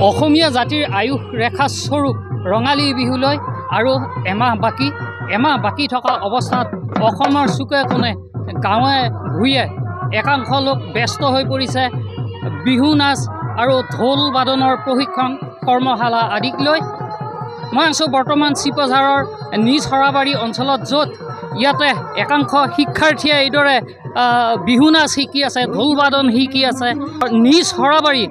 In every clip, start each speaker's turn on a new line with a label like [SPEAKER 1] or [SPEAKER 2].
[SPEAKER 1] অসমীয়া জাতিৰ আয়ুস ৰেখা স্বৰূপ ৰঙালী বিহুলৈ আৰু এমাহ বাকী থকা অৱস্থাত অসমৰ চুকে কোণে গাঁৱে ভূঞে একাংশ লোক ব্যস্ত হৈ পৰিছে বিহু নাচ আৰু ঢোল বাদনৰ প্ৰশিক্ষণ কৰ্মশালা আদিক লৈ। মই আছোঁ বৰ্তমান চিপঝাৰৰ নিজ সৰাবাৰী অঞ্চলত, য'ত ইয়াতে একাংশ শিক্ষাৰ্থীয়ে এইদৰে বিহু নাচ শিকি আছে, ঢোল বাদন শিকি আছে। নিজ সৰাবাৰী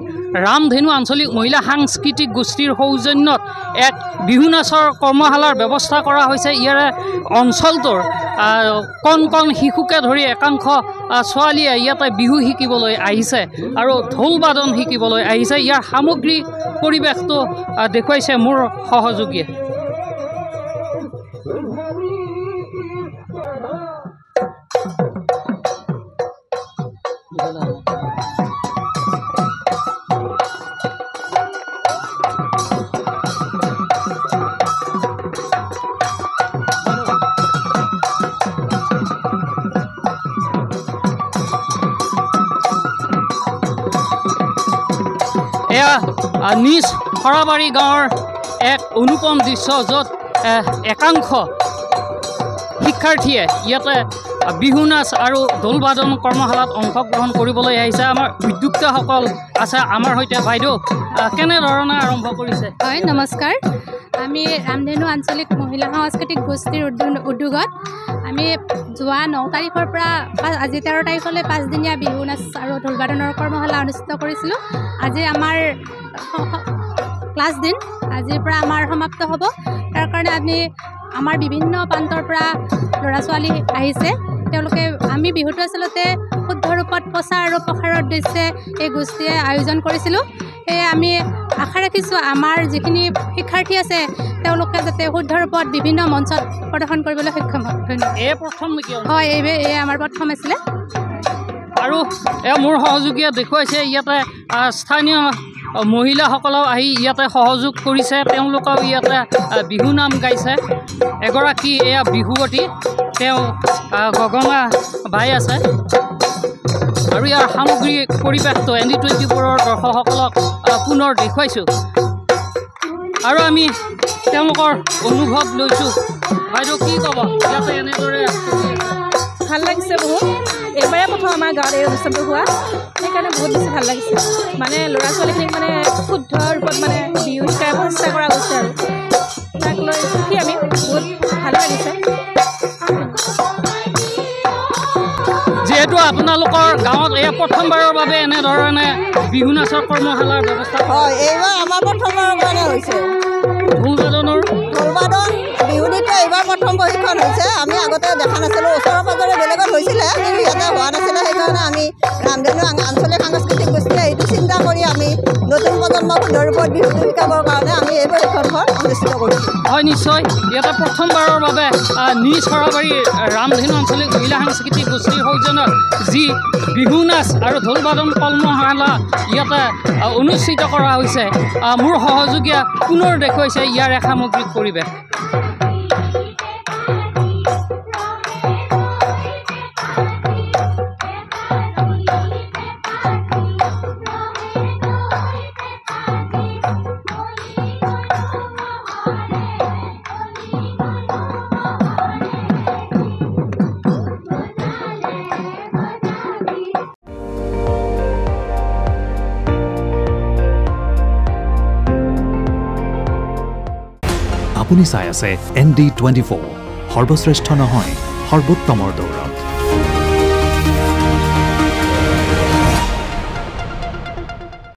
[SPEAKER 1] ৰামধেনু আঞ্চলিক মহিলা সাংস্কৃতিক গোষ্ঠীৰ সৌজন্যত এক বিহু নাচৰ কৰ্মশালাৰ ব্যৱস্থা কৰা হৈছে। ইয়াৰে অঞ্চলটোৰ কণ শিশুকে ধৰি একাংশ ছোৱালীয়ে ইয়াতে বিহু শিকিবলৈ আহিছে আৰু ঢোল বাদন শিকিবলৈ আহিছে। ইয়াৰ সামগ্ৰিক পৰিৱেশটো দেখুৱাইছে মোৰ সহযোগীয়ে। এয়া নিজ সৰাবাৰী গাঁৱৰ এক অনুপম দৃশ্য, য'ত একাংশ শিক্ষাৰ্থীয়ে ইয়াতে বিহু নাচ আৰু ঢোল বাদন কৰ্মশালাত অংশগ্ৰহণ কৰিবলৈ আহিছে। আমাৰ উদ্যোক্তাসকল আছে আমাৰ সৈতে। বাইদেউ, কেনেধৰণে আৰম্ভ কৰিছে?
[SPEAKER 2] হয়, নমস্কাৰ। আমি ৰামধেনু আঞ্চলিক মহিলা সাংস্কৃতিক গোষ্ঠীৰ উদ্যোগত আমি যোৱা 9 তাৰিখৰ পৰা আজি 13 তাৰিখলৈ 5 দিনীয়া বিহু নাচ আৰু ঢোল বাদনৰ কৰ্মশালা অনুষ্ঠিত কৰিছিলোঁ। আজি আমাৰ ক্লাছ দিন, আজিৰ পৰা আমাৰ সমাপ্ত হ'ব। তাৰ কাৰণে আমাৰ বিভিন্ন প্ৰান্তৰ পৰা ল'ৰা ছোৱালী আহিছে। তেওঁলোকে আমি বিহুটো আচলতে শুদ্ধ ৰূপত প্ৰচাৰ আৰু প্ৰসাৰৰ উদ্দেশ্যে এই গোষ্ঠীয়ে আয়োজন কৰিছিলোঁ। সেয়ে আমি আশা ৰাখিছোঁ আমাৰ যিখিনি শিক্ষাৰ্থী আছে তেওঁলোকে যাতে শুদ্ধ ৰূপত বিভিন্ন মঞ্চত প্ৰদৰ্শন কৰিবলৈ সক্ষম হয়। ধন্যবাদ।
[SPEAKER 1] এই প্ৰথম নেকি?
[SPEAKER 2] হয়, এই আমাৰ প্ৰথম আছিলে।
[SPEAKER 1] আৰু মোৰ সহযোগীয়ে দেখুৱাইছে ইয়াতে স্থানীয় মহিলাসকলেও আহি ইয়াতে সহযোগ কৰিছে। তেওঁলোকেও ইয়াতে বিহু নাম গাইছে। এগৰাকী এয়া বিহুৱতী, তেওঁ গগনা বাই আছে। আৰু ইয়াৰ সামগ্ৰিক পৰিৱেশটো ND24ৰ দৰ্শকসকলক পুনৰ দেখুৱাইছোঁ আৰু আমি তেওঁলোকৰ অনুভৱ লৈছোঁ। বাইদেউ, কি ক'ব? ইয়াতে এনেদৰে
[SPEAKER 3] ভাল লাগিছে বহুত। এইবাৰে প্ৰথম আমাৰ গাঁৱত এই অনুষ্ঠানটো হোৱা, সেইকাৰণে বহুত বেছি ভাল লাগিছে। মানে ল'ৰা ছোৱালীখিনিক মানে শুদ্ধ ৰূপত মানে বিহু শিকাই চেষ্টা কৰা গৈছে আৰু তাক লৈ সুখী আমি। বহুত ভাল লাগিছে।
[SPEAKER 1] যিহেতু আপোনালোকৰ গাঁৱত এয়া প্ৰথমবাৰৰ বাবে এনেধৰণে বিহু নাচৰ কৰ্মশালাৰ ব্যৱস্থা
[SPEAKER 4] হয়, এইবাৰ আমাৰ প্ৰথমবাৰৰ কাৰণে হৈছে।
[SPEAKER 1] ঢোল বাদন
[SPEAKER 4] বিহু নৃত্য এইবাৰ প্ৰথম প্ৰশিক্ষণ হৈছে। আমি আগতে দেখা নাছিলোঁ, ওচৰৰ পাজৰে বেলেগত হৈছিলে, কিন্তু ইয়াতে হোৱা নাছিলে। সেইকাৰণে আমি ৰামধেনু আঞ্চলিক সাংস্কৃতিক গোষ্ঠীয়ে এইটো চিন্তা কৰি আমি নতুন প্ৰজন্মক শুদ্ধ ৰূপত বিহুটো শিকাবৰ কাৰণে আমি এই প্ৰশিক্ষণখন অনুষ্ঠিত কৰিছোঁ।
[SPEAKER 1] হয়, নিশ্চয়। ইয়াতে প্ৰথমবাৰৰ বাবে নিজ সৰাবাৰী ৰামধেনু আঞ্চলিক মহিলা সাংস্কৃতিক গোষ্ঠীৰ সৌজন্যত যি বিহু নাচ আৰু ঢোল বাদন কৰ্মশালা ইয়াতে অনুষ্ঠিত কৰা হৈছে। মোৰ সহযোগীয়ে পুনৰ দেখুৱাইছে ইয়াৰ এক সামগ্ৰিক পৰিৱেশ।
[SPEAKER 5] আপুনি চাই আছে ND24, সৰ্বশ্ৰেষ্ঠ নহয়, সৰ্বোত্তমৰ দৌৰ।